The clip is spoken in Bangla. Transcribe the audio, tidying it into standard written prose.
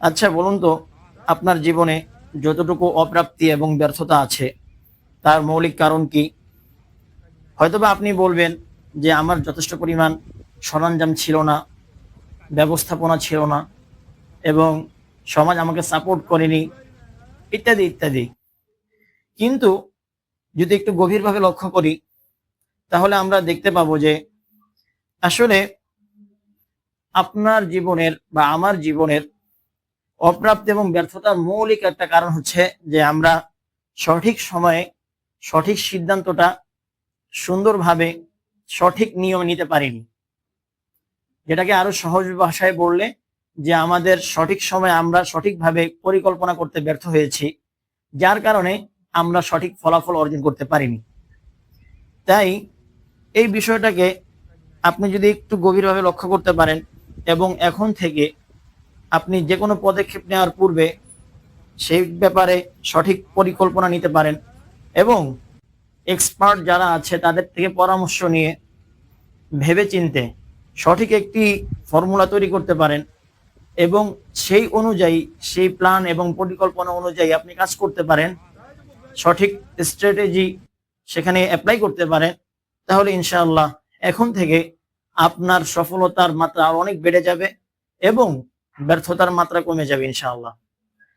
আচ্ছা বলুন তো, আপনার জীবনে যতটুকু অপ্রাপ্তি এবং ব্যর্থতা আছে তার মৌলিক কারণ কি? হয়তোবা আপনি বলবেন যে আমার যথেষ্ট পরিমাণ সরঞ্জাম ছিল না, ব্যবস্থাপনা ছিল না, এবং সমাজ আমাকে সাপোর্ট করেনি, ইত্যাদি ইত্যাদি। কিন্তু যদি একটু গভীরভাবে লক্ষ্য করি, তাহলে আমরা দেখতে পাবো যে আসলে আপনার জীবনের বা আমার জীবনের অপ্রাপ্তি এবং ব্যর্থতার মৌলিক একটা কারণ হচ্ছে যে আমরা সঠিক সময়ে সঠিক সিদ্ধান্তটা সুন্দরভাবে সঠিক নিয়মে নিতে পারিনি। যেটাকে আরো সহজ ভাষায় বললে, যে আমাদের সঠিক সময়ে আমরা সঠিকভাবে পরিকল্পনা করতে ব্যর্থ হয়েছি, যার কারণে আমরা সঠিক ফলাফল অর্জন করতে পারিনি। তাই এই বিষয়টাকে আপনি যদি একটু গভীরভাবে লক্ষ্য করতে পারেন এবং এখন থেকে আপনি যে কোনো পদক্ষেপ নেওয়ার পূর্বে সেই ব্যাপারে সঠিক পরিকল্পনা নিতে পারেন এবং এক্সপার্ট যারা আছে তাদের থেকে পরামর্শ নিয়ে ভেবেচিন্তে সঠিক একটি ফর্মুলা তৈরি করতে পারেন এবং সেই অনুযায়ী, সেই প্ল্যান এবং পরিকল্পনা অনুযায়ী আপনি কাজ করতে পারেন, সঠিক স্ট্র্যাটেজি সেখানে অ্যাপ্লাই করতে পারেন, তাহলে ইনশাআল্লাহ এখন থেকে আপনার সফলতার মাত্রা আরো অনেক বেড়ে যাবে এবং ব্যর্থতার মাত্রা কমে যাবে ইনশাআল্লাহ।